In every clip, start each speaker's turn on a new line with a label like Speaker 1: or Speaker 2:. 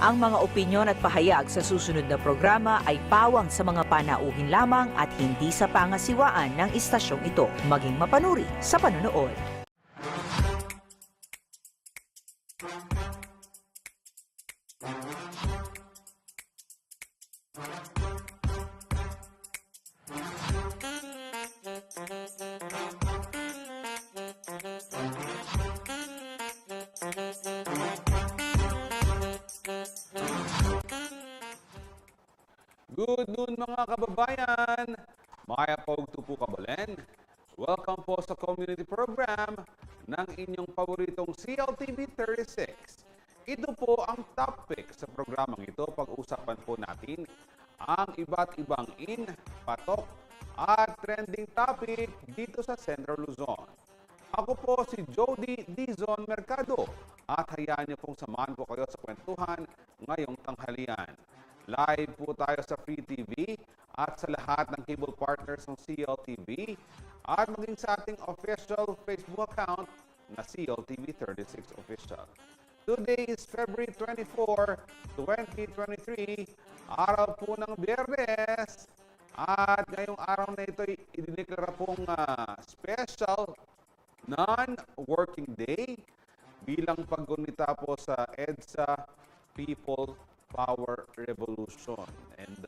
Speaker 1: Ang mga opinyon at pahayag sa susunod na programa ay pawang sa mga panauhin lamang at hindi sa pangasiwaan ng istasyong ito. Maging mapanuri sa panonood.
Speaker 2: Good noon mga kababayan! Maya Pogtupu Kabalen. Welcome po sa community program ng inyong paboritong CLTV 36. Ito po ang topic sa programang ito. Pag-usapan po natin ang iba't ibang patok at trending topic dito sa Central Luzon. Ako po si Jody Dizon Mercado at hayaan niyo pong samahan po kayo sa kwentuhan ngayong tanghalian. Live po tayo sa Free TV at sa lahat ng cable partners ng CLTV at maging sa ating official Facebook account na CLTV 36 Official. Today is February 24, 2023, araw po ng Biyernes. At ngayong araw na ito ay idineklara pong special non-working day bilang paggunita po sa EDSA People Power Revolution. And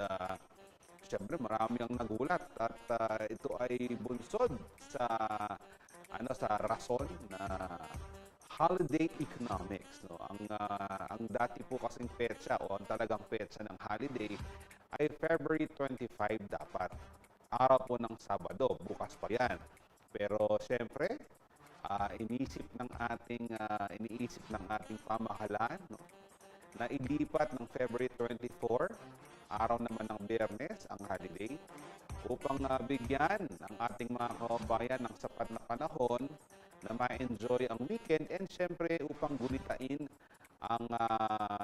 Speaker 2: siyempre marami ang nagulat at ito ay bunsod sa sa rason na holiday economics, no. Ang dati po kasing petsa o ang talagang petsa ng holiday ay February 25 dapat. Araw po ng Sabado, bukas pa 'yan. Pero siyempre iniisip ng ating pamahalaan, no, na ilipat ng February 24, araw naman ng Biyernes, ang holiday, upang bigyan ang ating mga kababayan ng sapat na panahon na ma-enjoy ang weekend and syempre upang gulitain ang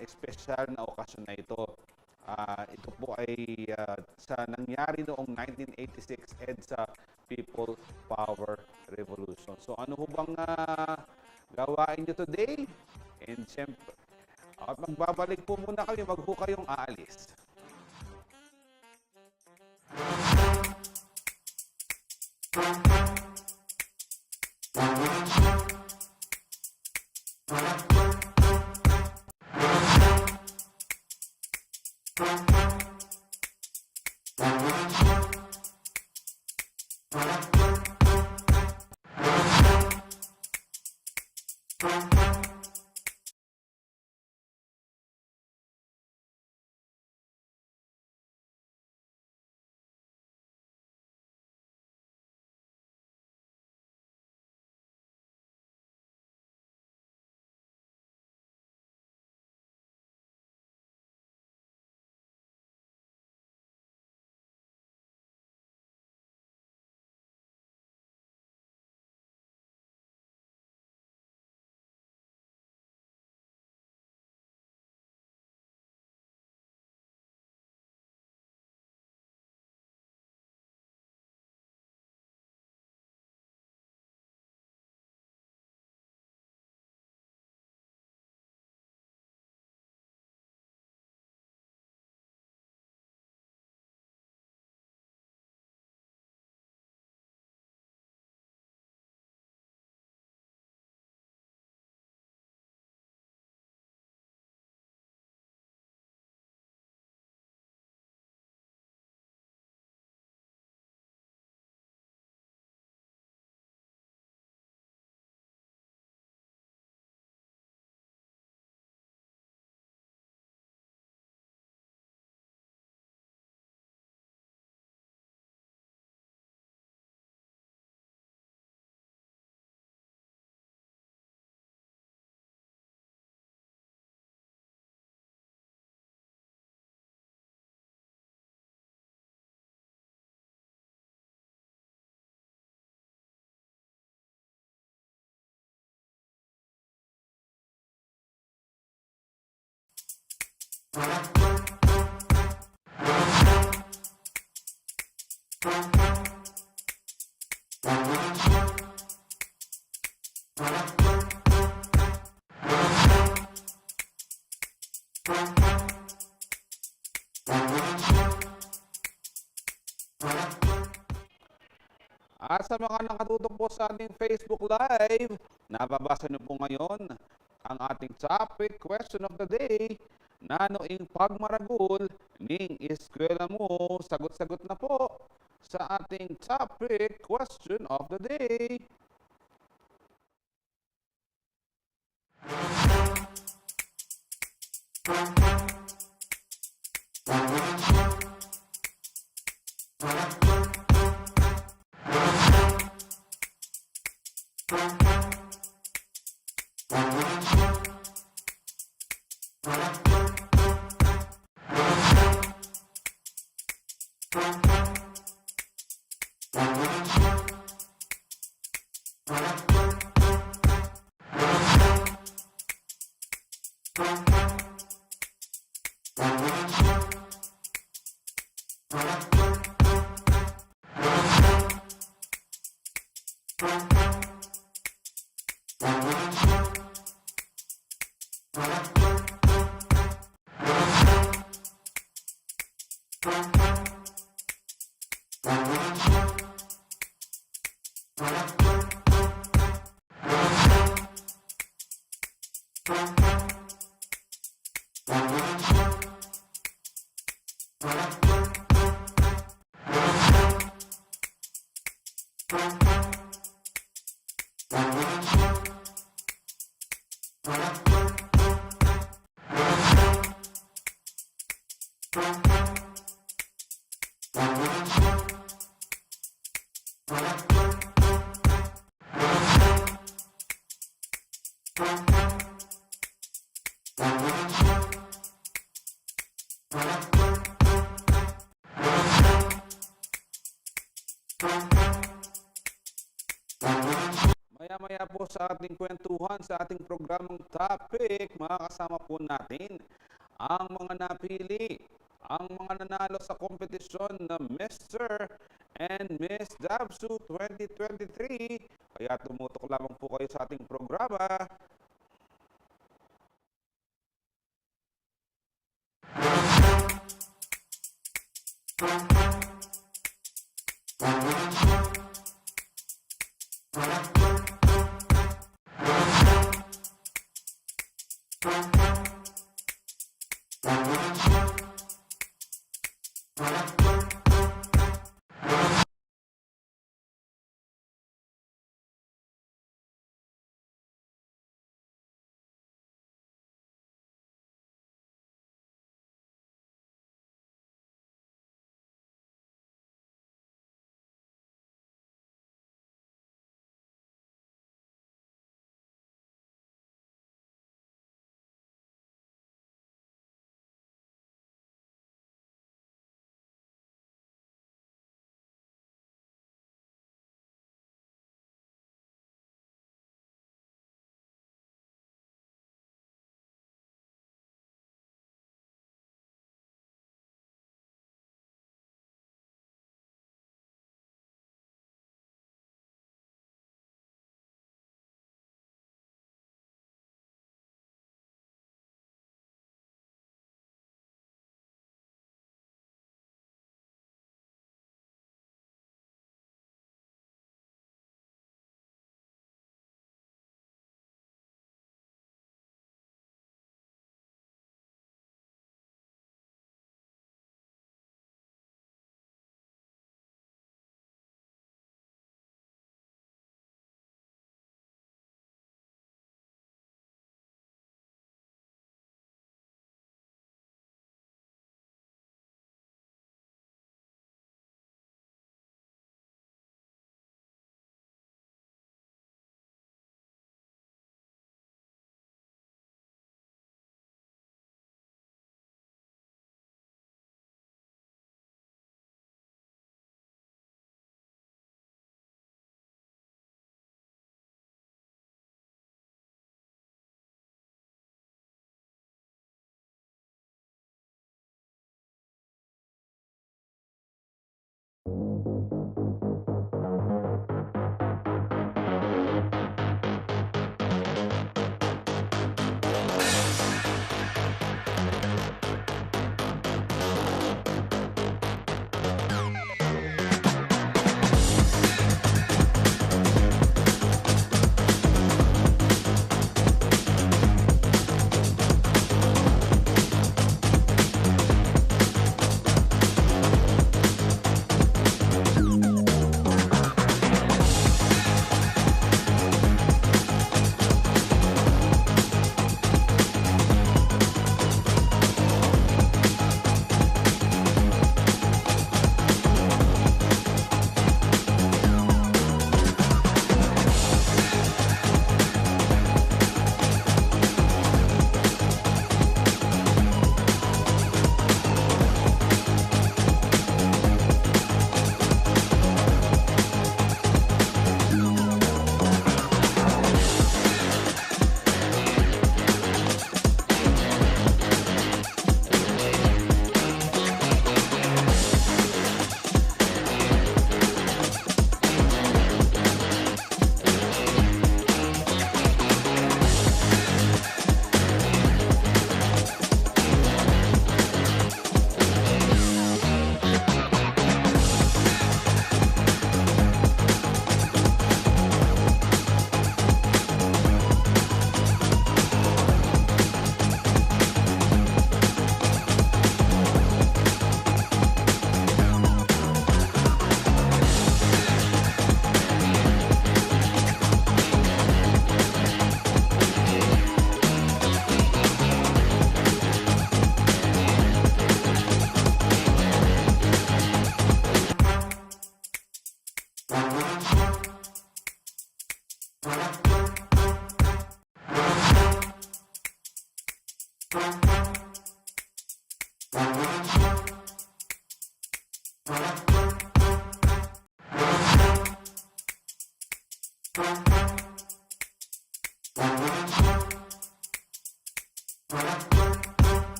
Speaker 2: espesyal na okasyon na ito. Ito po ay sa nangyari noong 1986 EDSA People Power Revolution. So ano ho bang gawain nyo today? And syempre, at magbabalik po muna kami, wag ho kayong aalis. At sa mga nakatutok po sa ating Facebook Live, nababasa niyo po ngayon ang ating topic question of the day na noing pagmaragul ning eskwela mo. Sagot-sagot na po sa ating topic question of the day. Maya-maya po sa ating kwentuhan, sa ating programang topic, makakasama po natin ang mga napili, ang mga nanalo sa kompetisyon na Mr. and Miss Dabsu 2023. Kaya tumutok lamang po kayo sa ating programa.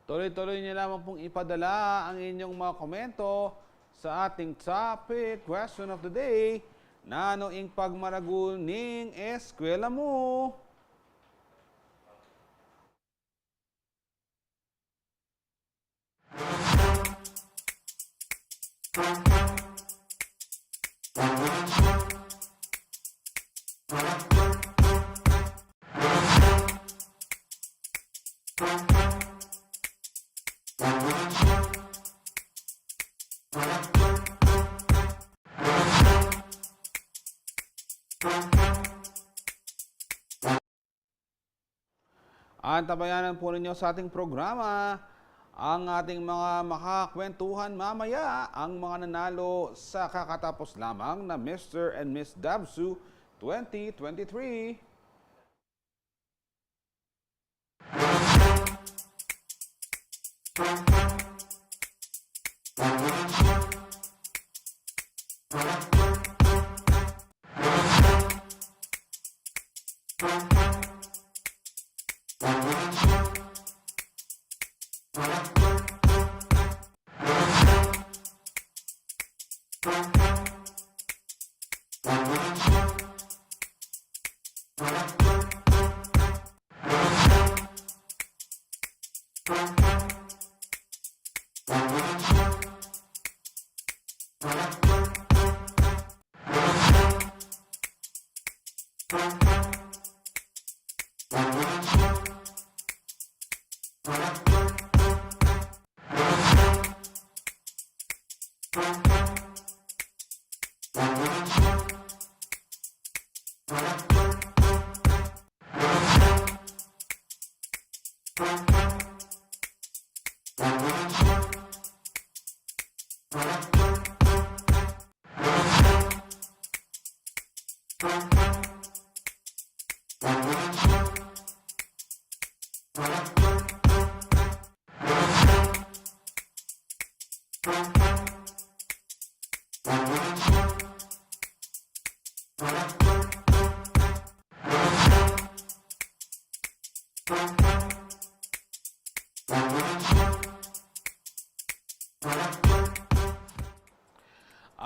Speaker 2: Tuloy-tuloy niyo lamang pong ipadala ang inyong mga komento sa ating topic question of the day. Nano ing pagmaragul ning eskwela mo? Antabayanan po ninyo sa ating programa ang ating mga makakwentuhan mamaya, ang mga nanalo sa kakatapos lamang na Mr. and Miss Dabsu 2023.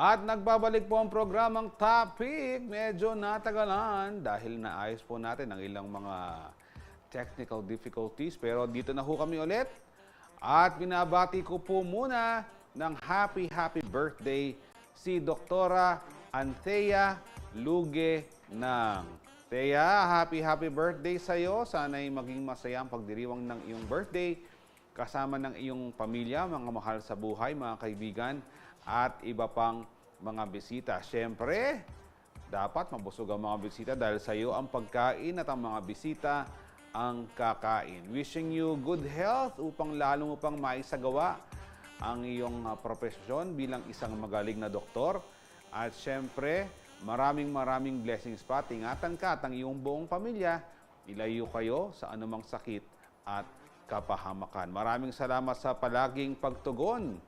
Speaker 2: At nagbabalik po ang programang Topic. Medyo natagalan dahil naayos po natin ang ilang mga technical difficulties. Pero dito na ho kami ulit. At binabati ko po muna ng happy birthday si Doktora Anthea Luge ng. Thea, happy birthday sa iyo. Sana'y maging masaya ang pagdiriwang ng iyong birthday kasama ng iyong pamilya, mga mahal sa buhay, mga kaibigan, at iba pang mga bisita. Siyempre, dapat mabusog ang mga bisita dahil sa iyo ang pagkain at ang mga bisita ang kakain. Wishing you good health upang lalo mo pang maisagawa ang iyong profesyon bilang isang magaling na doktor. At siyempre, maraming blessings pa. Ingatan ka at ang iyong buong pamilya. Ilayo kayo sa anumang sakit at kapahamakan. Maraming salamat sa palaging pagtugon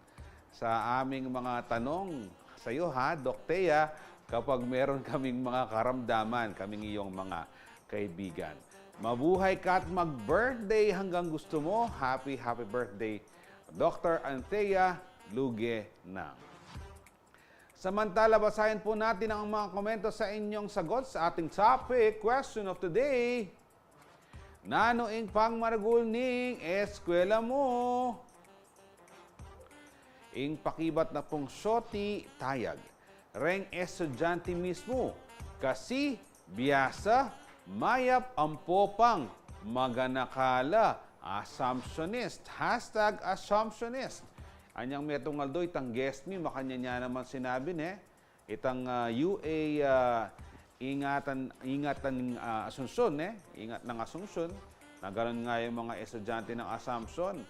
Speaker 2: sa aming mga tanong sa iyo, ha, Doc Thea, kapag meron kaming mga karamdaman, kaming iyong mga kaibigan. Mabuhay ka at mag-birthday hanggang gusto mo. Happy birthday, Dr. Anthea Luge ng. Samantala, basahin po natin ang mga komento sa inyong sagot sa ating topic, question of the day. Nanoing pang maragul ning eskwela mo. Ing pakibat na pong syoti tayag. Reng estudyante mismo. Kasi biyasa mayap ang popang maganakala. Assumptionist. Hashtag assumptionist. Anyang metong aldo, itang guest me, makanya niya naman sinabi, itang UA ingatan Asunsyon, ingat ng Asunsyon, na ganoon nga yung mga estudyante ng Assumption.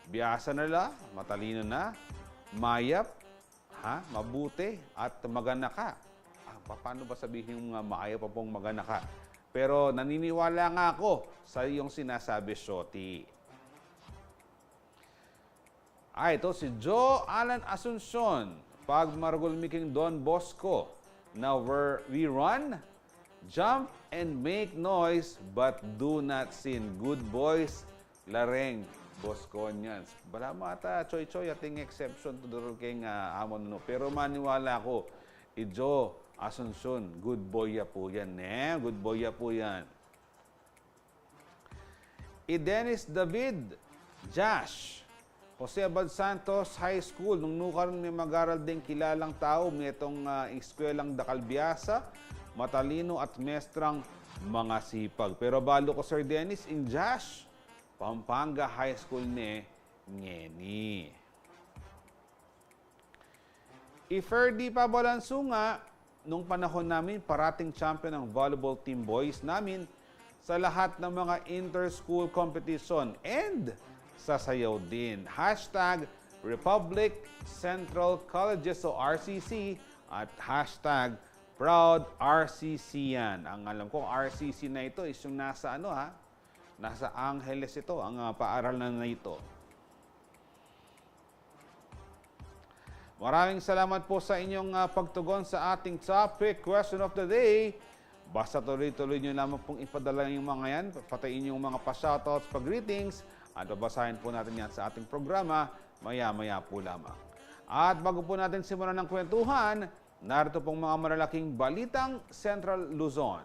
Speaker 2: Biyasa nila, matalino na, mayap, mabuti, at magana ka. Paano ba sabihin yung maayap pa pong magana ka? Pero naniniwala nga ako sa iyong sinasabi, Shoti. Ito si Joe Alan Asunsyon. Pag marugol miking Don Bosco. Now we run, jump, and make noise, but do not sin. Good boys, lareng, Bosconians. Bala mata, choy-choy, ating exception to the rule king amon no. Pero maniwala ko, Joe Asunsyon, good boy ya po yan, Good boy ya po yan. Dennis David Josh. Jose Abad Santos High School. Nung nukaroon may mag-aral din kilalang tao, may itong eskwelang Dakalbiasa, matalino at mestrang mga sipag. Pero balo ko, Sir Dennis, in Josh, Pampanga High School ni Ngeni. Iferdi Pabalansunga, nung panahon namin, parating champion ng volleyball team boys namin sa lahat ng mga inter-school competition and sasayaw din. Hashtag Republic Central Colleges o RCC at hashtag Proud RCC yan. Ang alam ko, RCC na ito is yung nasa nasa Angeles ito, ang paaralan na ito. Maraming salamat po sa inyong pagtugon sa ating topic, question of the day. Basta tuloy-tuloy nyo lamang pong ipadala yung mga yan, patayin yung mga pa-shoutouts, pag-greetings, at babasahin po natin yan sa ating programa, maya-maya po lamang. At bago po natin simulan ng kwentuhan, narito pong mga malalaking balitang Central Luzon.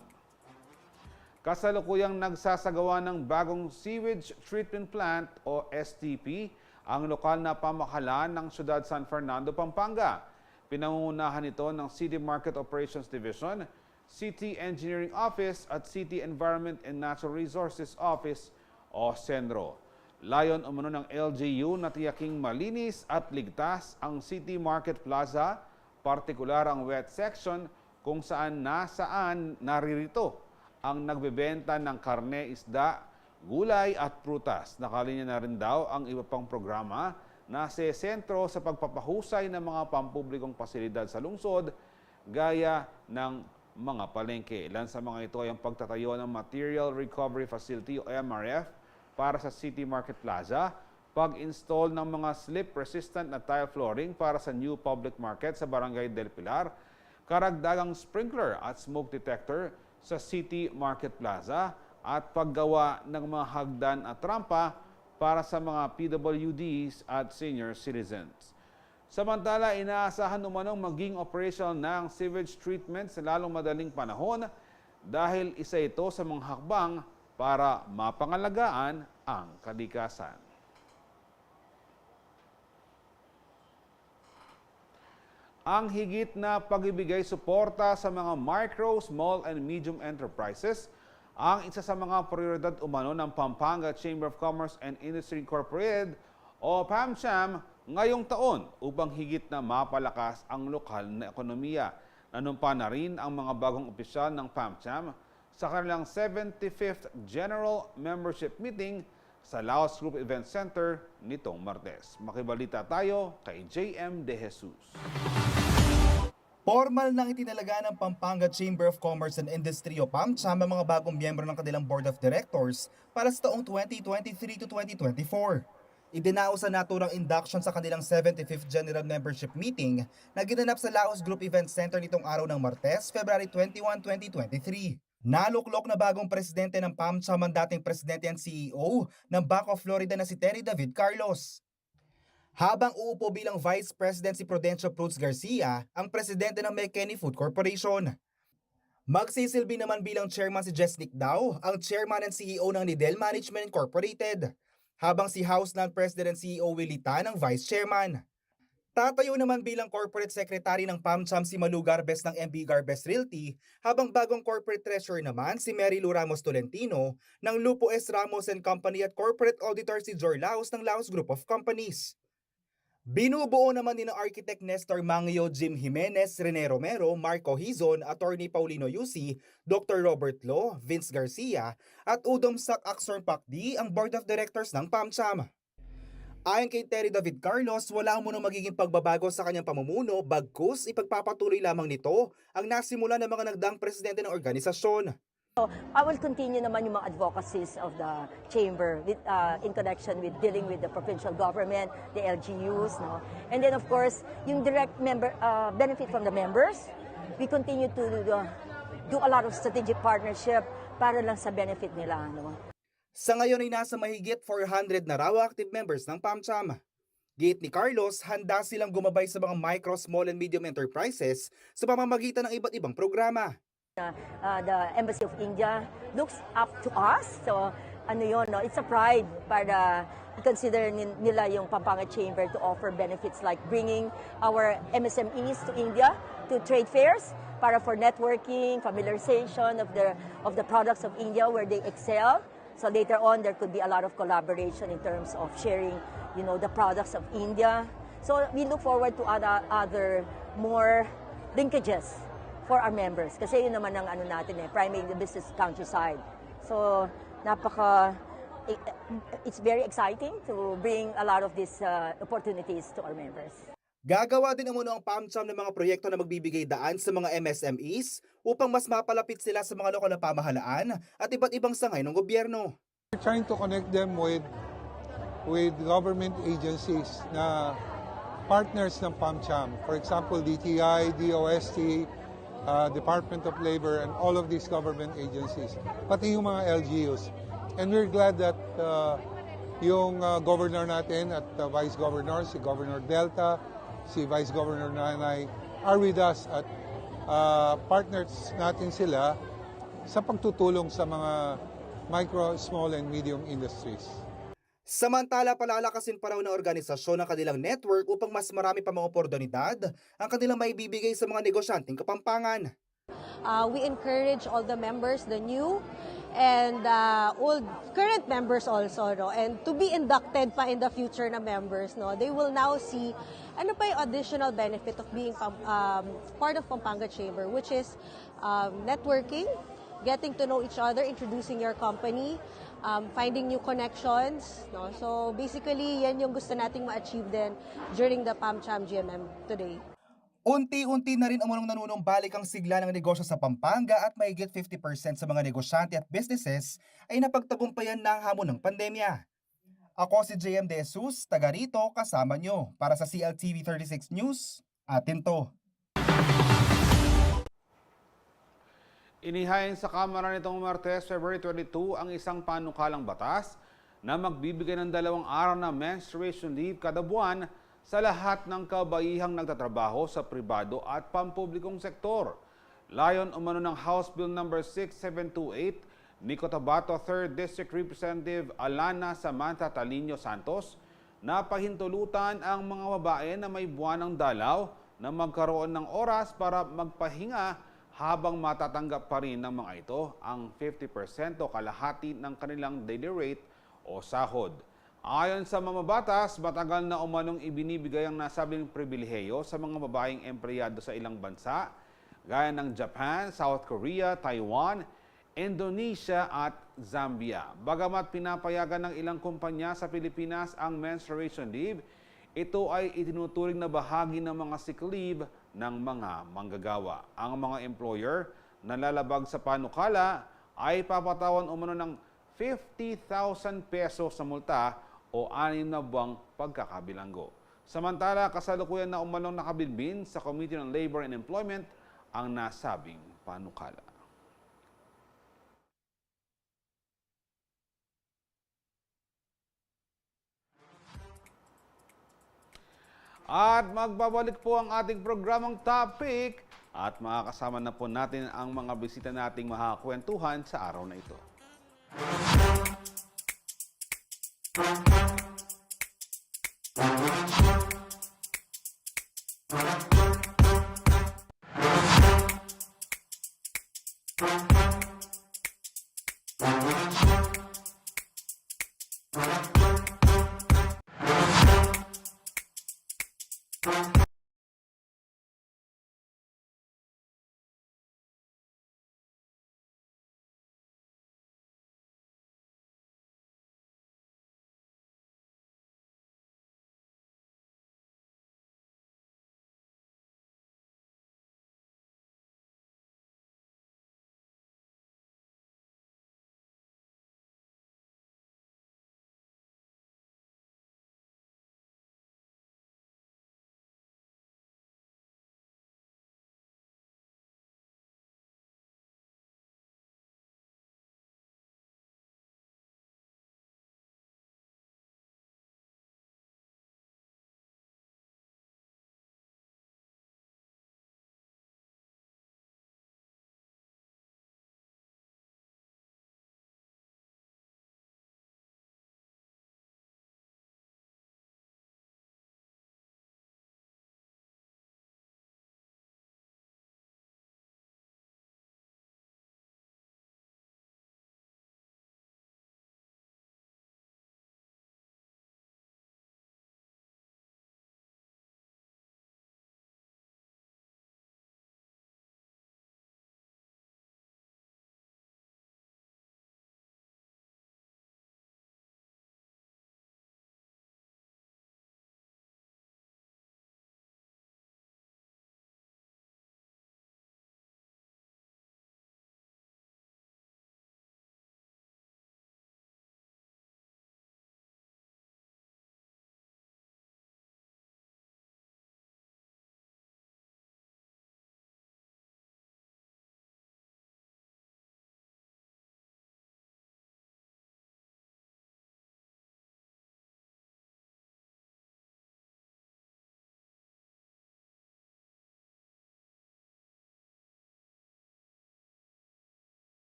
Speaker 2: Kasalukuyang nagsasagawa ng bagong sewage treatment plant o STP ang lokal na pamahalaan ng Syudad San Fernando, Pampanga. Pinangungunahan ito ng City Market Operations Division, City Engineering Office at City Environment and Natural Resources Office o CENRO. Layon umano ng LGU na tiyaking malinis at ligtas ang City Market Plaza, partikular ang wet section kung saan nasaan naririto ang nagbebenta ng karne, isda, gulay at prutas. Nakalinya na rin daw ang iba pang programa na sentro sa pagpapahusay ng mga pampublikong pasilidad sa lungsod gaya ng mga palengke. Ilan sa mga ito ay ang pagtatayo ng Material Recovery Facility o MRF para sa City Market Plaza, pag-install ng mga slip-resistant na tile flooring para sa new public market sa Barangay Del Pilar, karagdagang sprinkler at smoke detector sa City Market Plaza, at paggawa ng mga hagdan at rampa para sa mga PWDs at senior citizens. Samantala, inaasahan umanong maging operational ng sewage treatment sa lalong madaling panahon dahil isa ito sa mga hakbang para mapangalagaan ang kalikasan. Ang higit na pagbibigay suporta sa mga micro, small, and medium enterprises ang isa sa mga prioridad umano ng Pampanga Chamber of Commerce and Industry Incorporated o PAMCHAM ngayong taon upang higit na mapalakas ang lokal na ekonomiya. Nanumpa na rin ang mga bagong opisyal ng PAMCHAM sa kanilang 75th General Membership Meeting sa Laos Group Event Center nitong Martes. Makibalita tayo kay JM De Jesus.
Speaker 3: Formal nang itinalaga ng Pampanga Chamber of Commerce and Industry o PAMCHAM ang mga bagong miyembro ng kanilang Board of Directors para sa taong 2023 to 2024. Idinao sa naturang induction sa kanilang 75th General Membership Meeting na ginanap sa Laos Group Event Center nitong araw ng Martes, February 21, 2023. Naluklok na bagong presidente ng PAMCHAM ang dating presidente and CEO ng Bank of Florida na si Terry David Carlos. Habang uupo bilang Vice President si Prudencio Pruz Garcia, ang presidente ng McKinney Food Corporation. Magsisilbi naman bilang chairman si Jesnick Dao, ang chairman and CEO ng Nidel Management Incorporated, habang si House Non-President CEO Willie Tan ang vice chairman. Tatayo naman bilang corporate secretary ng PAMCHAM si Malu Garbes ng MB Garbes Realty, habang bagong corporate treasurer naman si Mary Lou Ramos Tolentino ng Lupo S. Ramos and Company at corporate auditor si Jor Laos ng Laos Group of Companies. Binubuo naman ni na Architect Nestor Mangio, Jim Jimenez, Rene Romero, Marco Hizon, Attorney Paulino Yusi, Dr. Robert Lo, Vince Garcia, at Udom Sak Aksorn Pakdi ang Board of Directors ng PAMCHAM. Ayon kay Terry David Carlos, wala munang magiging pagbabago sa kanyang pamumuno, bagkus ipagpapatuloy lamang nito ang nasimula ng mga nagdaang presidente ng organisasyon.
Speaker 4: I will continue naman yung mga advocacies of the chamber with, in connection with dealing with the provincial government, the LGUs, no? And then of course, yung direct member benefit from the members, we continue to do a lot of strategic partnership para lang sa benefit nila, no?
Speaker 3: Sa ngayon ay nasa mahigit 400 na raw active members ng PAMCHAM. Gate ni Carlos, handa silang gumabay sa mga micro, small and medium enterprises sa pamamagitan ng iba't ibang programa.
Speaker 4: The Embassy of India looks up to us. So, ano yun, no? It's a pride para i-consider nila yung Pampanga Chamber to offer benefits like bringing our MSMEs to India, to trade fairs, para for networking, familiarization of the products of India where they excel. So later on, there could be a lot of collaboration in terms of sharing, you know, the products of India. So we look forward to other more linkages for our members. Kasi yun naman ang ano natin priming the business countryside. So, it's very exciting to bring a lot of these opportunities to our members.
Speaker 3: Gagawa din naman ang PAMCHAM ng mga proyekto na magbibigay daan sa mga MSMEs upang mas mapalapit sila sa mga lokal na pamahalaan at iba't ibang sangay ng gobyerno.
Speaker 5: We're trying to connect them with government agencies na partners ng PAMCHAM. For example, DTI, DOST, Department of Labor, and all of these government agencies, pati yung mga LGUs. And we're glad that yung governor natin at vice governor, si Governor Delta, si Vice Governor Nanay, are with us at partners natin sila sa pagtutulong sa mga micro, small, and medium industries.
Speaker 3: Samantala, palalakasin pa raw ng organisasyon ng kanilang network upang mas marami pa mga oportunidad ang kanilang maibibigay sa mga negosyanteng Kapampangan.
Speaker 6: We encourage all the members, the new and old current members also, no, and to be inducted pa in the future na members, no. They will now see ano pa yung additional benefit of being part of Pampanga Chamber, which is networking, getting to know each other, introducing your company, finding new connections, no? So basically, yan yung gusto nating ma-achieve din during the PAMCHAM GMM today.
Speaker 3: Unti-unti na rin amunong nanunumbalik ang sigla ng negosyo sa Pampanga at mahigit 50% sa mga negosyante at businesses ay napagtagumpayan ng hamon ng pandemya. Ako si JM De Jesus, taga rito kasama nyo para sa CLTV 36 News. Atin to.
Speaker 2: Inihain sa Kamara nitong Martes, February 22, ang isang panukalang batas na magbibigay ng 2 araw na menstruation leave kada buwan sa lahat ng kabaihang nagtatrabaho sa pribado at pampublikong sektor. Layon umano ng House Bill No. 6728 ni Cotabato 3rd District Representative Alana Samantha Talino Santos na pahintulutan ang mga babae na may buwanang dalaw na magkaroon ng oras para magpahinga habang matatanggap pa rin ng mga ito ang 50% o kalahati ng kanilang daily rate o sahod. Ayon sa mamabatas, matagal na umanong ibinibigay ang nasabing pribilehiyo sa mga babaeng empleyado sa ilang bansa, gaya ng Japan, South Korea, Taiwan, Indonesia at Zambia. Bagamat pinapayagan ng ilang kumpanya sa Pilipinas ang menstruation leave, ito ay itinuturing na bahagi ng mga sick leave ng mga manggagawa. Ang mga employer na lalabag sa panukala ay papatawan umano ng 50,000 pesos sa multa o 6 na buwang pagkakabilanggo. Samantala, kasalukuyan na umanong nakabinbin sa Committee on Labor and Employment ang nasabing panukala. At magbabalik po ang ating programang topic at makakasama na po natin ang mga bisita nating makakakwentuhan sa araw na ito.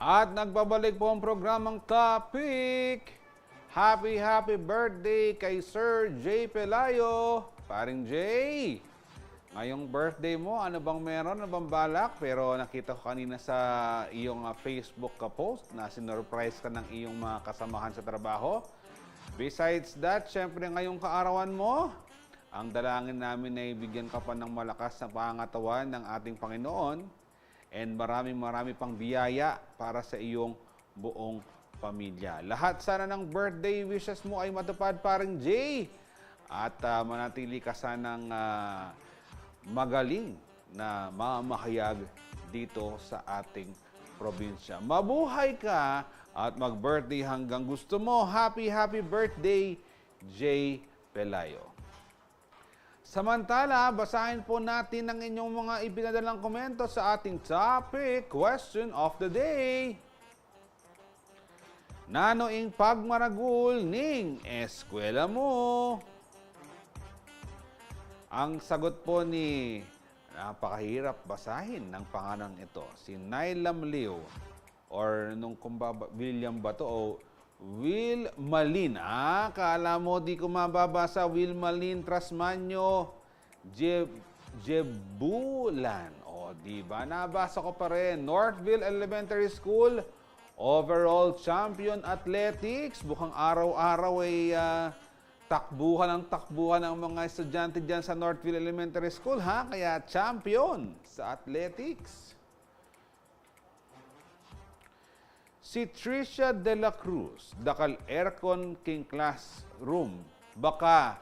Speaker 2: At nagbabalik po ang programang Topic. Happy birthday kay Sir J. Pelayo. Paring Jay, ngayong birthday mo, ano bang meron? Ano bang balak? Pero nakita ko kanina sa iyong Facebook ka post na sinurprise ka ng iyong mga kasamahan sa trabaho. Besides that, syempre ngayong kaarawan mo, ang dalangin namin na ibigyan ka pa ng malakas na pangatawan ng ating Panginoon and marami pang biyaya para sa iyong buong pamilya. Lahat sana ng birthday wishes mo ay matupad, paring Jay. At manatili ka sanang magaling na mamahayag dito sa ating probinsya. Mabuhay ka at mag-birthday hanggang gusto mo. Happy birthday, J. Pelayo. Samantala, basahin po natin ang inyong mga ipinadalang komento sa ating topic, question of the day. Nanoing pagmaragul ning eskwela mo? Ang sagot po ni, napakahirap basahin ng pangalan ito, si Nylam Liu or nung William ba to o Will Malin. Kala mo di ko mababasa. Will Malin Trasmanyo Jebulan. O, di ba? Nabasa ko pa rin. Northville Elementary School, overall champion athletics. Bukang araw-araw ay takbuhan ang mga estudyante dyan sa Northville Elementary School, ha? Kaya champion sa athletics. Si Tricia De La Cruz, dakal aircon king classroom. Baka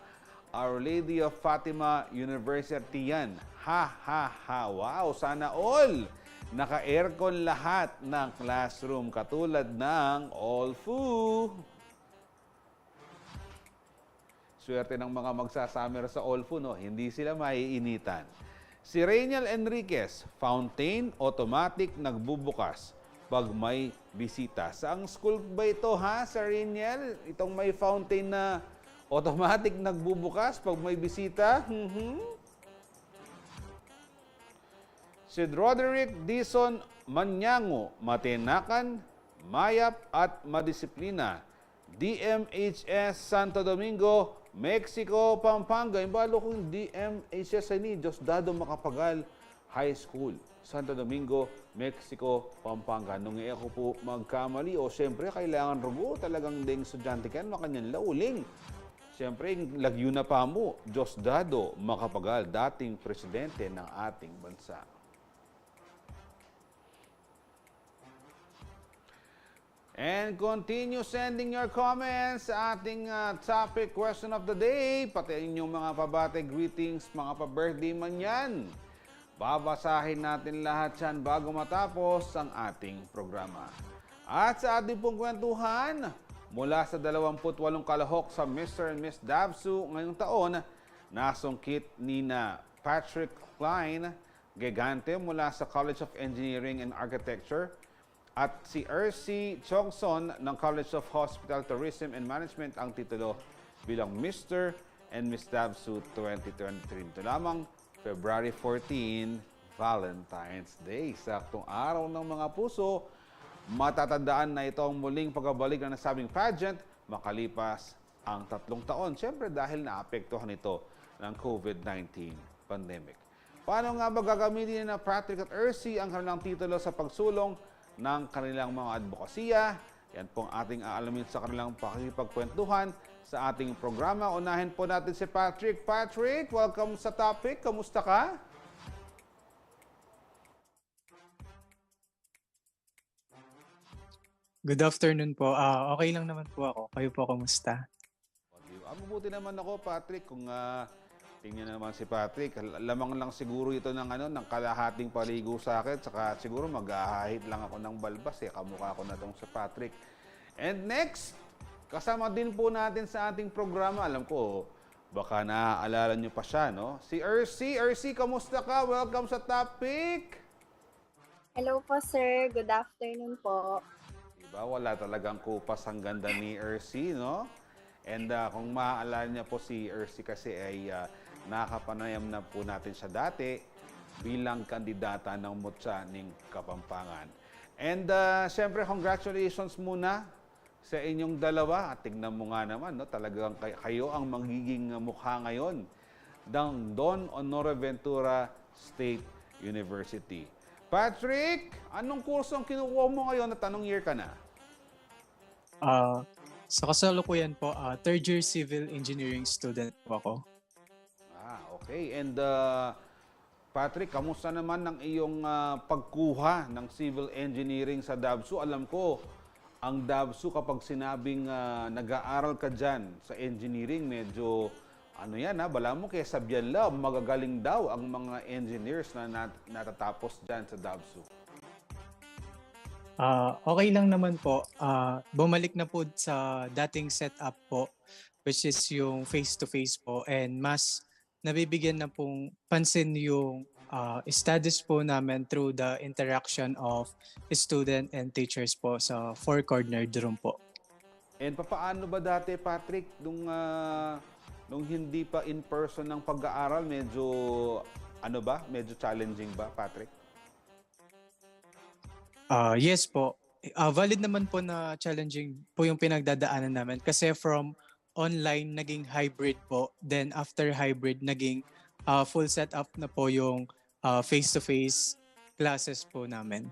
Speaker 2: Our Lady of Fatima University yan. Wow, sana all! Naka-aircon lahat ng classroom katulad ng Olfu. Swerte ng mga magsasummer sa Olfu, no? Hindi sila maiinitan. Si Rainiel Enriquez, fountain automatic nagbubukas pag may bisita. Saang school ba ito, ha, Sir Rainiel? Itong may fountain na automatic nagbubukas pag may bisita? Si Roderick Dison Manyango, matinakan, mayap at madisiplina. DMHS Santo Domingo, Mexico, Pampanga. Imbalo kong DMHS ni Diosdado Macapagal High School, Santo Domingo, Mexico, Pampanga. Nung ako po magkamali, o siyempre kailangan rugo talagang ding estudyante kan makanyang lauling. Siyempre, Laguna pa mo, Diosdado Macapagal, dating presidente ng ating bansa. And continue sending your comments sa ating topic question of the day. Pati inyong mga pabate greetings, mga pa-birthday man yan. Babasahin natin lahat yan bago matapos ang ating programa. At sa ating pong kwentuhan, mula sa 28 kalahok sa Mr. and Miss Dabsu ngayong taon, nasungkit ni na Patrick Klein, Gigante mula sa College of Engineering and Architecture, at si Ercy Chongson ng College of Hospital Tourism and Management ang titulo bilang Mr. and Miss Dabsu 2023. Ito lamang February 14 Valentine's Day. Saktong araw ng mga puso, matatandaan na ito ang muling pagbabalik ng nasabing pageant makalipas ang 3 taon. Siyempre dahil naapektuhan ito ng COVID-19 pandemic. Paano nga ba gagamitin na Patrick at Ercy ang kanilang titulo sa pagsulong ng kanilang mga advokasya? Yan pong ating aalamin sa kanilang pakikipagkwentuhan sa ating programa. Unahin po natin si Patrick. Patrick, welcome sa topic. Kamusta ka?
Speaker 7: Good afternoon po. Okay lang naman po ako. Kayo po, kamusta?
Speaker 2: Mabuti naman ako, Patrick. Kung tingnan naman si Patrick, lamang lang siguro ito ng kalahating paligo sa akin. Saka siguro mag-ahahit lang ako ng balbas. Kamukha ko na itong si Patrick. And next, kasama din po natin sa ating programa. Alam ko, baka naaalala nyo pa siya, no? Si Ercy. Ercy, kamusta ka? Welcome sa topic.
Speaker 8: Hello po, sir. Good afternoon po.
Speaker 2: Diba? Wala talagang kupas ang ganda ni Ercy, no? And kung maaalala niya po si Ercy kasi ay nakapanayam na po natin siya dati bilang kandidata ng Mutya-ning Kapampangan. And siyempre, congratulations muna sa inyong dalawa. At tignan mo nga naman, no? Talagang kayo ang magiging mukha ngayon ng Don Honore Ventura State University. Patrick, anong kurso ang kinukuha mo ngayon at anong year ka na?
Speaker 7: Sa kasalukuyan po, third year civil engineering student po ako.
Speaker 2: Okay. And Patrick, kamusta naman ang iyong pagkuha ng civil engineering sa DABSU? Alam ko, ang DABSU kapag sinabing nag-aaral ka dyan sa engineering, medyo bala mo kaya sabihan lang, magagaling daw ang mga engineers na natatapos dyan sa DABSU.
Speaker 7: Okay lang naman po. Bumalik na po sa dating setup po, which is yung face-to-face po, and mas nabibigyan na pong pansin yung studies po namin through the interaction of student and teachers po sa four-cornered room po.
Speaker 2: And papaano ba dati, Patrick, nung hindi pa in-person ng pag-aaral, medyo challenging ba, Patrick?
Speaker 7: Yes po. Valid naman po na challenging po yung pinagdadaanan namin kasi from online naging hybrid po. Then after hybrid naging full setup na po yung face-to-face classes po namin.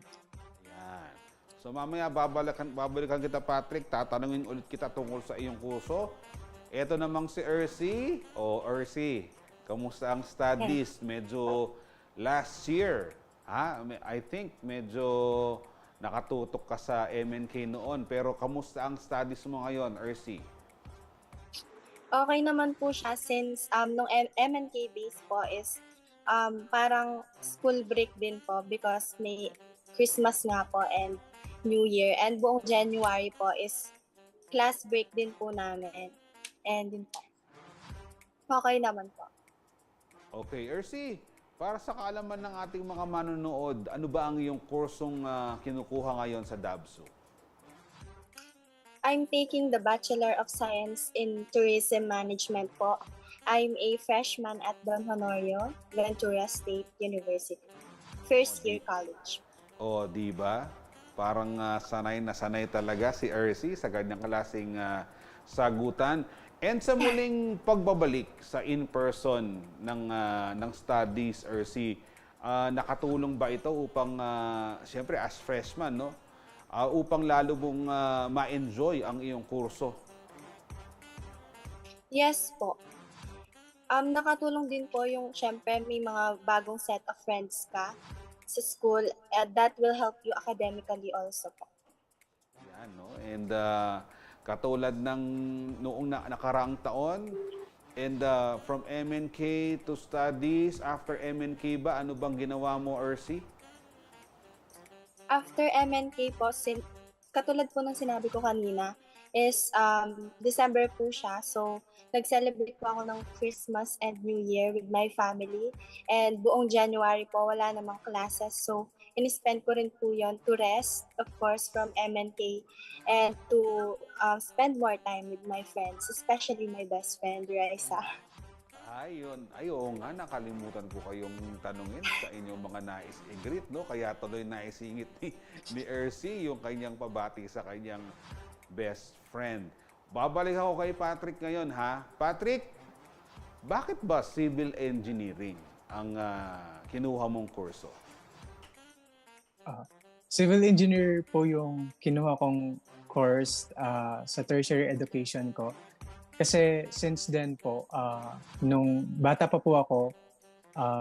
Speaker 2: Yan. So mamaya babalikan kita, Patrick. Tatanungin ulit kita tungkol sa iyong kurso. Ito namang si Ercy. Ercy, kamusta ang studies? Medyo last year, I think medyo nakatutok ka sa MNK noon. Pero kamusta ang studies mo ngayon, Ercy?
Speaker 8: Okay naman po siya since nung MNK base po is parang school break din po because may Christmas nga po and New Year. And buong January po is class break din po namin. And yun po. Okay naman po.
Speaker 2: Okay, Ercy, para sa kaalaman ng ating mga manonood, ano ba ang iyong kursong kinukuha ngayon sa DABSU?
Speaker 8: I'm taking the Bachelor of Science in Tourism Management po. I'm a freshman at Don Honorio Ventura State University. First year college.
Speaker 2: Di ba? Parang sanay na sanay talaga si Ercy sa ganyang klaseng sagutan. And sa muling pagbabalik sa in-person ng studies, Ercy, nakatulong ba ito upang, siyempre as freshman, no? Upang lalo mong ma-enjoy ang iyong kurso?
Speaker 8: Yes po. Nakatulong din po yung syempre may mga bagong set of friends ka sa school that will help you academically also po.
Speaker 2: Yan, no? And katulad ng noong nakaraang taon, and from MNK to studies, after MNK ba, ano bang ginawa mo, Ercy?
Speaker 8: After MNK po, katulad po ng sinabi ko kanina, is December po siya. So, nag-celebrate po ako ng Christmas and New Year with my family. And buong January po, wala namang classes. So, in-spend ko rin po yun to rest, of course, from MNK and to spend more time with my friends, especially my best friend, Raisa.
Speaker 2: Ayun. Ay, oo nga, nakalimutan ko kayong tanungin sa inyong mga nais i-greet, no? Kaya tuloy naisingit ni Ercy yung kanyang pabati sa kanyang best friend. Babalik ako kay Patrick ngayon, ha? Patrick, bakit ba civil engineering ang kinuha mong kurso?
Speaker 7: Civil engineer po yung kinuha kong course sa tertiary education ko. Kasi since then po, nung bata pa po ako,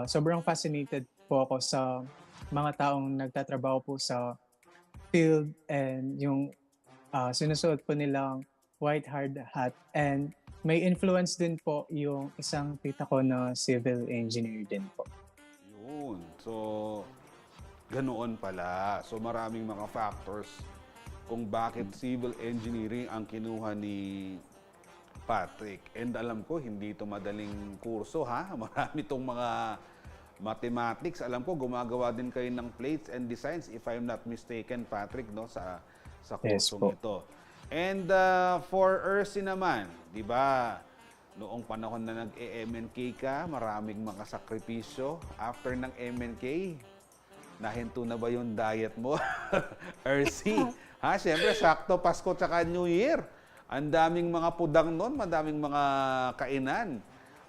Speaker 7: sobrang fascinated po ako sa mga taong nagtatrabaho po sa field and yung sinusuot po nilang white hard hat. And may influence din po yung isang tita ko na civil engineer din po.
Speaker 2: Yun. So, ganoon pala. So, maraming mga factors kung bakit civil engineering ang kinuha ni Patrick. And alam ko, hindi ito madaling kurso, ha? Marami itong mga mathematics. Alam ko, gumagawa din kayo ng plates and designs, if I'm not mistaken, Patrick, no? Sa
Speaker 7: Yes
Speaker 2: kursong
Speaker 7: po.
Speaker 2: ito. And for Ercy naman, di ba, noong panahon na nag-MNK ka, maraming mga sakripisyo. After ng MNK, nahinto na ba yung diet mo? Ercy, ha? Siyempre, sakto Pasko tsaka New Year. Ang daming mga pudang noon, madaming mga kainan.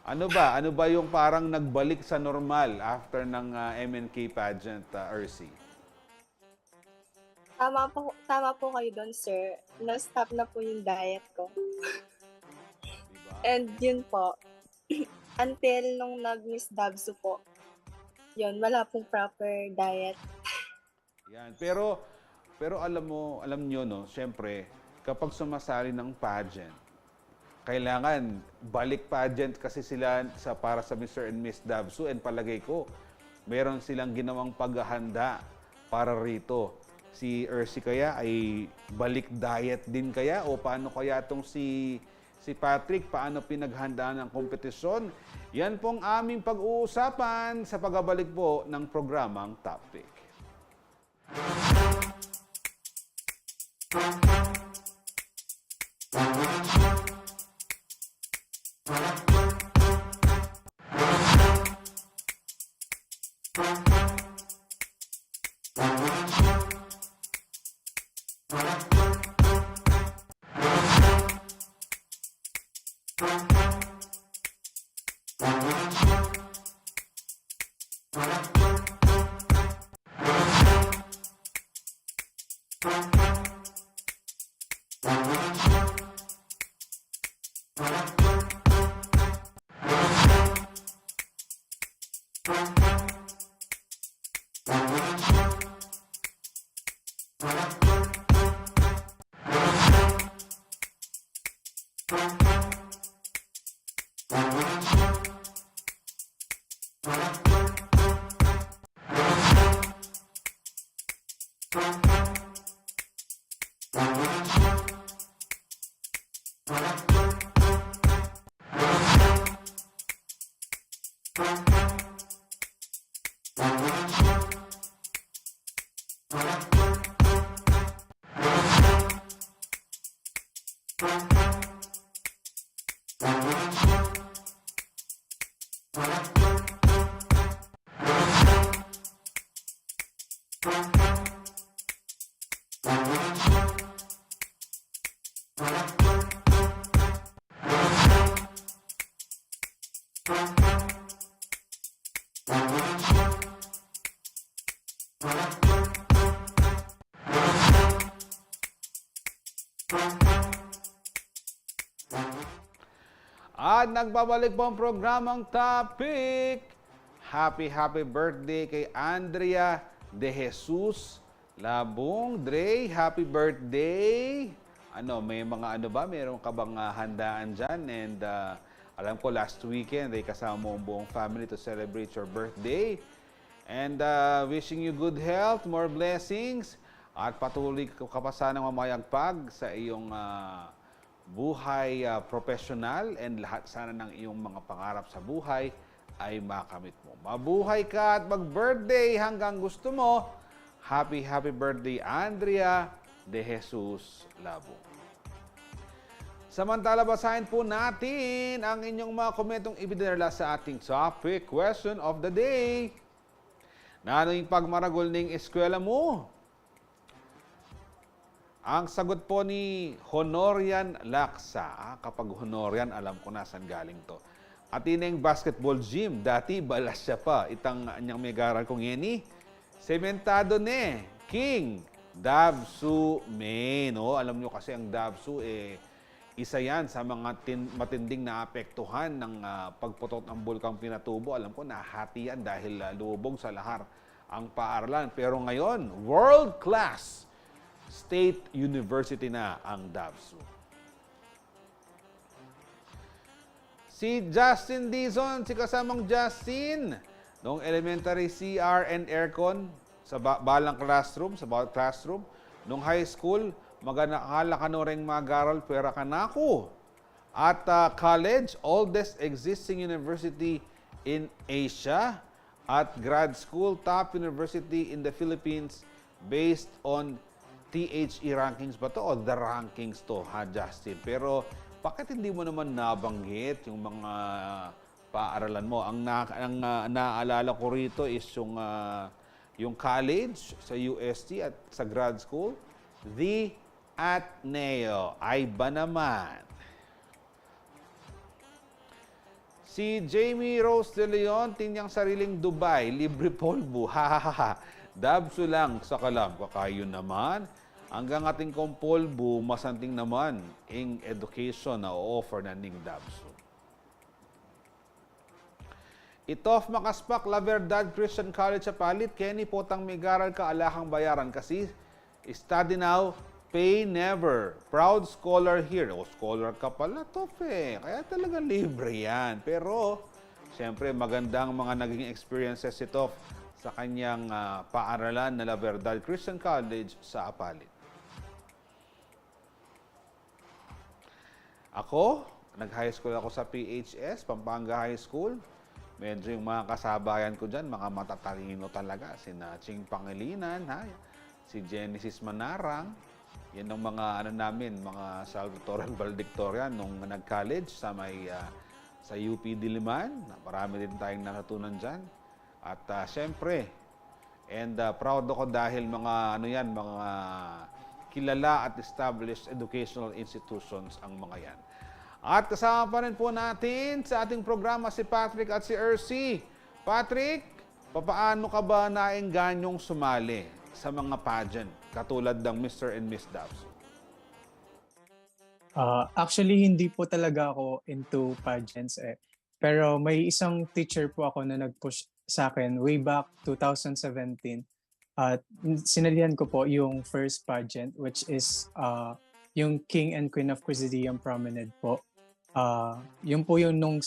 Speaker 2: Ano ba yung parang nagbalik sa normal after ng MNK pageant, Ercy?
Speaker 8: Tama po kayo doon, sir. Na-stop na po yung diet ko.
Speaker 2: Diba?
Speaker 8: And yun po, until nung nag-Miss Dabso po, yun, wala pong proper diet.
Speaker 2: Yan. Pero alam nyo, no, syempre, kapag sumasali ng pageant, kailangan balik pageant kasi sila para sa Mr. and Miss Dabso, and palagay ko, meron silang ginawang paghahanda para rito. Si Ercy kaya ay balik diet din kaya, o paano kaya itong si Patrick, paano pinaghandaan ng kompetisyon? Yan pong aming pag-uusapan sa pagbabalik po ng programang Topic. At nagbabalik po ang programang Topic. Happy birthday kay Andrea De Jesus Labong. Dre, happy birthday! May mga meron ka bang handaan dyan? And alam ko last weekend ay kasama mo ang buong family to celebrate your birthday. And wishing you good health, more blessings, at patuloy ka pa sanang mamayagpag sa iyong buhay professional, and lahat sana ng iyong mga pangarap sa buhay ay makamit mo. Mabuhay ka at mag-birthday hanggang gusto mo. Happy birthday, Andrea De Jesus Labo. Samantala, basahin po natin ang inyong mga komentong ibinadala sa ating topic question of the day. Na ano yung pagmaragol ng eskwela mo? Ang sagot po ni Honorian Laksa. Kapag Honorian, alam ko na saan galing to. At ineng basketball gym. Dati, balas siya pa. Itang anyang may garal kong yeni. Sementado ne. King. Dabsu me. No? Alam nyo kasi ang Dabsu, isa yan sa mga matinding naapektuhan ng pagputok ng Bulkang Pinatubo. Alam ko, nahati yan dahil lubog sa lahar ang paaralan. Pero ngayon, world-class state university na ang Dabsu. Si Justin Dizon, si kasamang Justin, noong elementary CR and aircon sa balang classroom, sa bawat classroom. Noong high school, maganaala ka no rin mag-aral, pera ka na ako. At college, oldest existing university in Asia. At grad school, top university in the Philippines based on THE rankings ba to o the rankings to, ha, Justin? Pero bakit hindi mo naman nabanggit yung mga paaralan mo? Ang naaalala ko rito is yung college sa UST at sa grad school, the Ateneo. Ay ba naman? Si Jamie Rose de Leon, tinyang sariling Dubai, libre polvo. Ha. Dabso lang sa kalam. Kakayo naman. Hanggang ating kong polvo, masanting naman ang education na o-offer na ning Dabso. Itof Makaspak, La Verdad Christian College sa Palit. Kenny, potang may garal ka, alakang bayaran kasi study now, pay never. Proud scholar here. O, scholar ka pala, Tof eh. Kaya talaga libre yan. Pero, siyempre, magandang mga naging experiences si Tof sa kanyang paaralan na La Verdad Christian College sa Apalit. Ako, nag-high school ako sa PHS, Pampanga High School. Medyo yung mga kasabayan ko dyan, mga matatalino talaga. Sina Ching Pangilinan, si Genesis Manarang. Yan ang mga namin, mga salutatorian, valedictorian nung nag-college sa sa UP Diliman. Marami din tayong natutunan dyan. At siyempre, proud ako dahil mga mga kilala at established educational institutions ang mga yan. At kasama pa rin po natin sa ating programa si Patrick at si Ercy. Patrick, papaano ka ba naengganyong sumali sa mga pageant katulad ng Mr. and Miss Dabso?
Speaker 7: Actually, hindi po talaga ako into pageants eh. Pero may isang teacher po ako na nag-push sa akin way back 2017. At sinalihan ko po yung first pageant, which is yung King and Queen of Quezon Promenade po. Yun po yung nung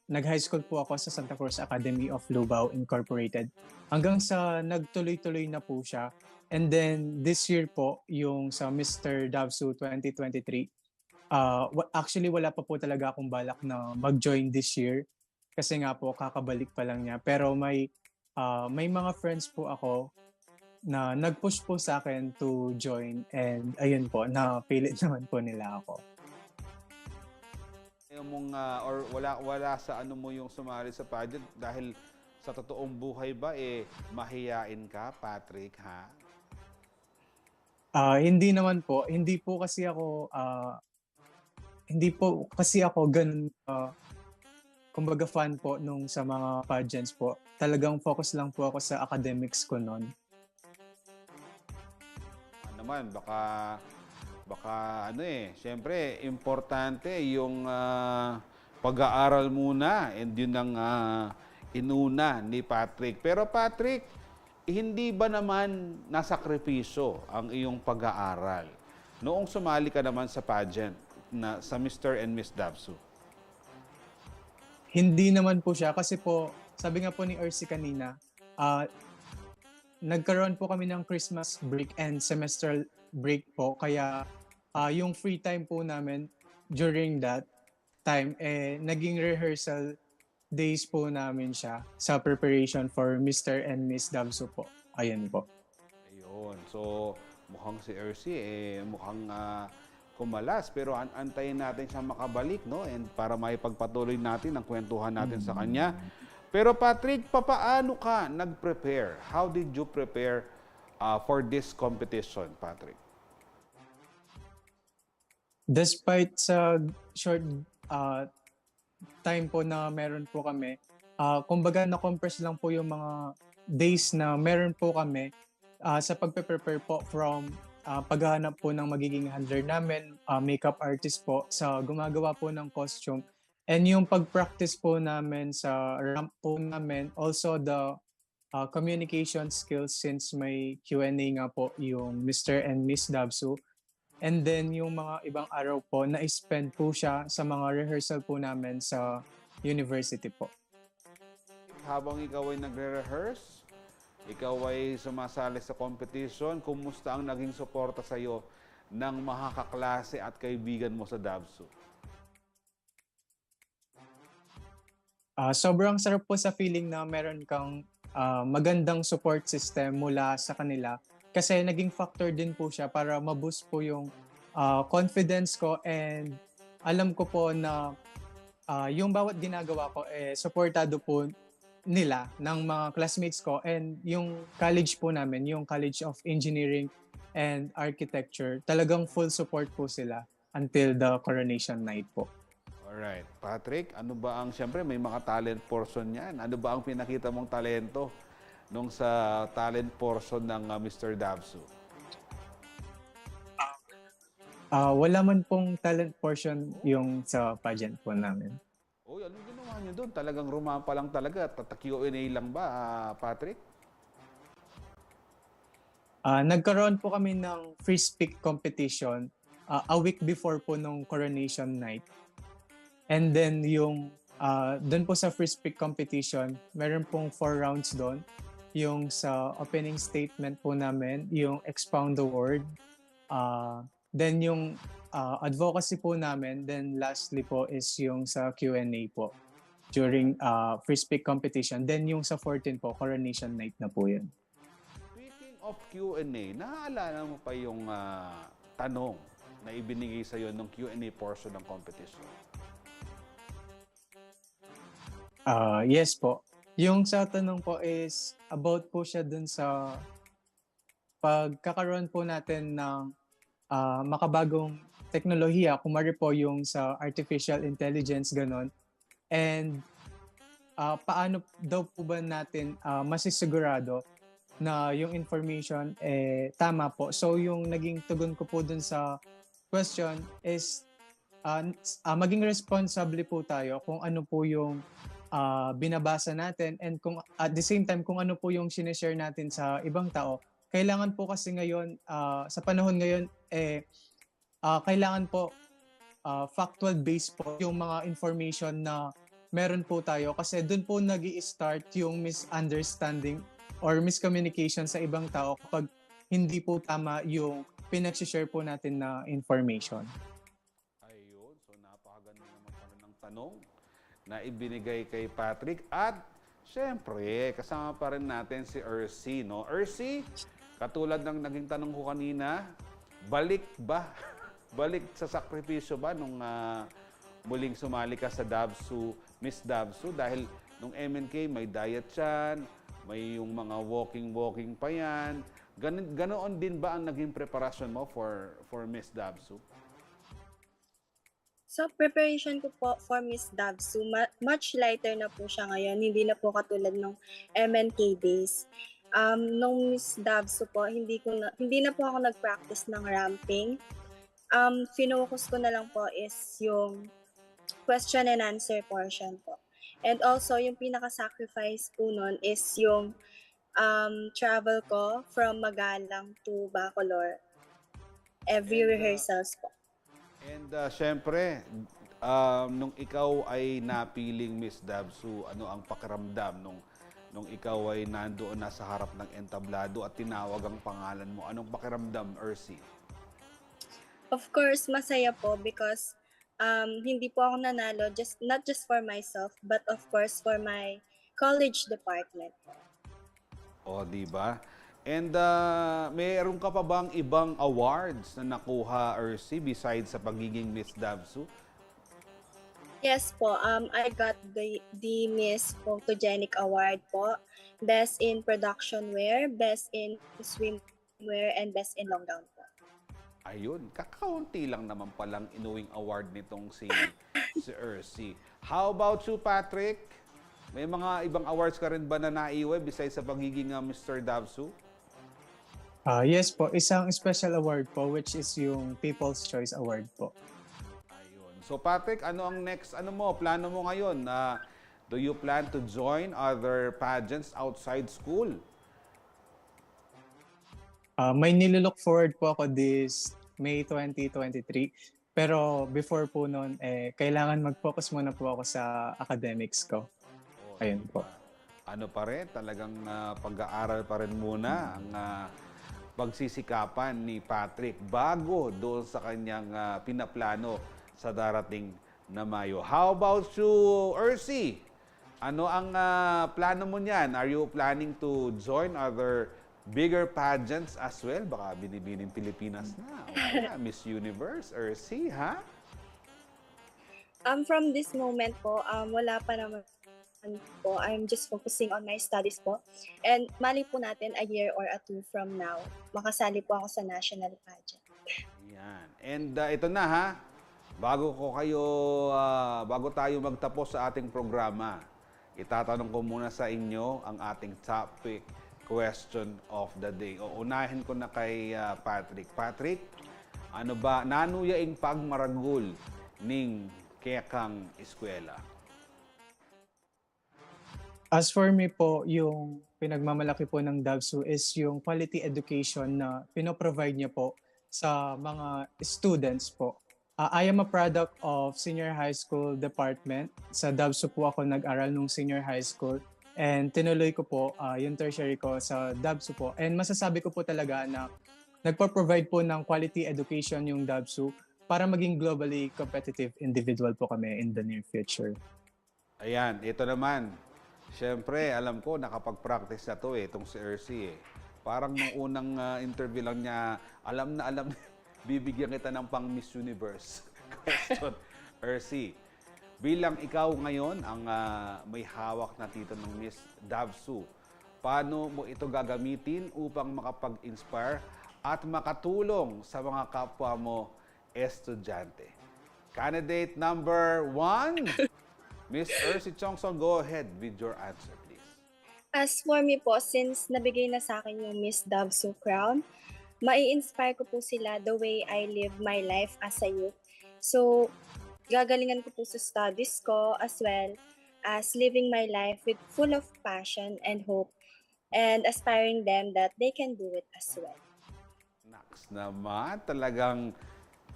Speaker 7: nag-high school po ako sa Santa Cruz Academy of Lubao Incorporated. Hanggang sa nagtuloy-tuloy na po siya. And then this year po, yung sa Mr. Dabsu 2023, actually wala pa po talaga akong balak na mag-join this year. Kasi nga po, kakabalik pa lang niya. Pero may mga friends po ako na nag-push po sa akin to join. And ayun po, napilit naman po nila ako.
Speaker 2: Mong or wala sa ano mo yung sumali sa pageant dahil sa totoong buhay ba mahiyain ka, Patrick, ha?
Speaker 7: Hindi naman po. Hindi po kasi ako ganun kumbaga fan po nung sa mga pageants po. Talagang focus lang po ako sa academics ko noon.
Speaker 2: Naman baka siyempre importante yung pag-aaral muna and yun ang inuna ni Patrick. Pero Patrick, hindi ba naman nasakripisyo ang iyong pag-aaral noong sumali ka naman sa pageant na sa Mr. and Miss Dabsu?
Speaker 7: Hindi naman po siya kasi po, sabi nga po ni Ercy kanina, nagkaroon po kami ng Christmas break and semestral break po. Kaya yung free time po namin during that time, naging rehearsal days po namin siya sa preparation for Mr. and Miss Dabsu po. Ayun po.
Speaker 2: Ayun. So, mukhang si Ercy, mukhang kumalas. Pero antayin natin siya makabalik, no? And para maipagpatuloy natin ang kwentuhan natin sa kanya. Pero Patrick, papaano ka nag-prepare? How did you prepare for this competition, Patrick?
Speaker 7: Despite sa short time po na meron po kami, kumbaga na-compress lang po yung mga days na meron po kami sa pagpe-prepare po from paghahanap po ng magiging handler namin, makeup artist po, sa gumagawa po ng costume, and yung pag-practice po namin sa ramp po namin, also the communication skills since may Q&A nga po yung Mr. and Miss Dabsu. And then yung mga ibang araw po na spend po siya sa mga rehearsal po namin sa university po.
Speaker 2: Habang ikaw ay nagre-rehearse, ikaw ay sumasali sa competition, kumusta ang naging suporta sa iyo ng mga kaklase at kaibigan mo sa Dabsu?
Speaker 7: Sobrang sarap po sa feeling na meron kang magandang support system mula sa kanila, kasi naging factor din po siya para ma-boost po yung confidence ko, and alam ko po na yung bawat ginagawa ko supportado po nila ng mga classmates ko, and yung college po namin, yung College of Engineering and Architecture, talagang full support po sila until the coronation night po.
Speaker 2: Alright. Patrick, ano ba ang, siyempre may mga talent portion yan. Ano ba ang pinakita mong talento nung sa talent portion ng Mr. Dabsu?
Speaker 7: Wala man pong talent portion yung sa pageant po namin.
Speaker 2: Uy, anong ginawa niyo doon? Talagang rumampa lang talaga. Q&A lang ba, Patrick?
Speaker 7: Nagkaroon po kami ng free speak competition a week before po nung coronation night. And then yung doon po sa free speak competition, meron pong 4 rounds doon. Yung sa opening statement po namin, yung expound the word, then yung advocacy po namin, then lastly po is yung sa Q&A po during free speak competition. Then yung sa 14 po, coronation night na po yun.
Speaker 2: Speaking of Q&A, naaalala mo pa yung tanong na ibinigay sa iyo ng Q&A portion ng competition?
Speaker 7: Yes po. Yung sa tanong po is about po siya dun sa pagkakaroon po natin ng makabagong teknolohiya, kumari po yung sa artificial intelligence, ganon. And paano daw po ba natin masisigurado na yung information tama po. So yung naging tugon ko po dun sa question is maging responsable po tayo kung ano po yung binabasa natin, and kung at the same time kung ano po yung sinishare natin sa ibang tao. Kailangan po kasi ngayon, sa panahon ngayon, kailangan po factual based po yung mga information na meron po tayo, kasi doon po nag-i-start yung misunderstanding or miscommunication sa ibang tao kapag hindi po tama yung pinag-share po natin na information.
Speaker 2: Ayun, so napakaganda naman pala ng tanong na ibinigay kay Patrick. At syempre, kasama pa rin natin si Ercy, no? Ercy, katulad ng naging tanong ko kanina, balik ba? Balik sa sakripisyo ba nung muling sumali ka sa Dabsu, Miss Dabsu? Dahil nung MNK may diet yan, may yung mga walking pa yan. Ganoon din ba ang naging preparasyon mo for Miss Dabsu?
Speaker 8: So, preparation ko po for Miss Dabsu, much lighter na po siya ngayon. Hindi na po katulad ng MNK days. Nung Miss Dabsu po, hindi na po ako nag-practice ng ramping. Finokus ko na lang po is yung question and answer portion po. And also, yung pinaka-sacrifice po nun is yung travel ko from Magalang to Bacolor. Every rehearsals po.
Speaker 2: And syempre, nung ikaw ay napiling Miss Dabsu, ano ang pakiramdam nung ikaw ay nandoon na sa harap ng entablado at tinawag ang pangalan mo? Anong pakiramdam, Ercy?
Speaker 8: Of course, masaya po because hindi po ako nanalo, not just for myself, but of course for my college department.
Speaker 2: O, di ba? And mayroon ka pa bang ibang awards na nakuha, Ersi, besides sa pagiging Miss Davsu?
Speaker 8: Yes po, I got the Miss Photogenic Award po. Best in Production Wear, Best in Swimwear, and Best in Long Gown po.
Speaker 2: Ayun, kakaunti lang naman palang inuwing award nitong si Ersi. How about you, Patrick? May mga ibang awards ka rin ba na naiwi besides sa pagiging Mr. Davsu?
Speaker 7: Yes po, isang special award po which is yung People's Choice Award po.
Speaker 2: Ayun. So Patrick, ano ang next plano mo ngayon? Do you plan to join other pageants outside school?
Speaker 7: May nilook forward po ako this May 2023. Pero before po noon, kailangan mag-focus muna po ako sa academics ko. Ayun po.
Speaker 2: Ano pa rin, talagang pag-aaral pa rin muna ang pagsisikapan ni Patrick bago doon sa kanyang pinaplano sa darating na Mayo. How about you, Ersi? Ano ang plano mo niyan? Are you planning to join other bigger pageants as well? Baka binibining Pilipinas na. O kaya, Miss Universe, Ersi, ha?
Speaker 8: From this moment po, wala pa naman po. I'm just focusing on my studies po. And mali po natin a year or a two from now, makasali po ako sa national pageant.
Speaker 2: Yan. And ito na ha, bago tayo magtapos sa ating programa, itatanong ko muna sa inyo ang ating topic question of the day. O unahin ko na kay Patrick. Patrick, ano ba nanuyaing pagmaragul ning kekang eskwela?
Speaker 7: As for me po, yung pinagmamalaki po ng Davsu is yung quality education na pinoprovide niya po sa mga students po. I am a product of senior high school department. Sa Davsu po ako nag-aral nung senior high school. And tinuloy ko po yung tertiary ko sa Davsu po. And masasabi ko po talaga na nagpo-provide po ng quality education yung Davsu para maging globally competitive individual po kami in the near future.
Speaker 2: Ayan, ito naman. Siyempre, alam ko, nakapag-practice na to itong si Ersi. Parang nung unang interview lang niya, alam na, bibigyan kita ng pang Miss Universe question. Ersi, bilang ikaw ngayon ang may hawak na tito ng Miss Davsu, paano mo ito gagamitin upang makapag-inspire at makatulong sa mga kapwa mo estudyante? Candidate number 1, Miss Ersi Chongson, go ahead with your answer, please.
Speaker 8: As for me po, since nabigay na sa akin yung Miss Davsu crown, mai-inspire ko po sila the way I live my life as a youth. So, gagalingan ko po sa studies ko as well as living my life with full of passion and hope and aspiring them that they can do it as well.
Speaker 2: Next naman, talagang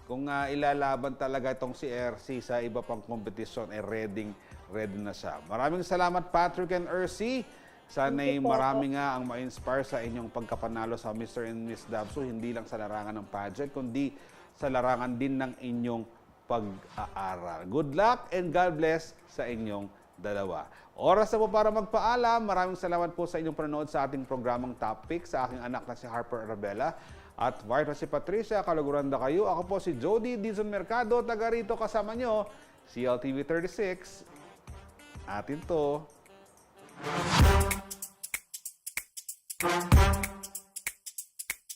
Speaker 2: kung ilalaban talaga itong si Ersi sa iba pang kompetisyon, ready na siya. Maraming salamat, Patrick and Ersi. Sana'y marami nga ang ma-inspire sa inyong pagkapanalo sa Mr. and Miss Davsu, hindi lang sa larangan ng pageant, kundi sa larangan din ng inyong pag-aaral. Good luck and God bless sa inyong dalawa. Oras na po para magpaalam. Maraming salamat po sa inyong panonood sa ating programang Topic, sa aking anak na si Harper Arabella at wife na si Patricia. Kaluguranda kayo. Ako po si Jody Dizon Mercado, taga rito kasama nyo, CLTV 36. Atin to.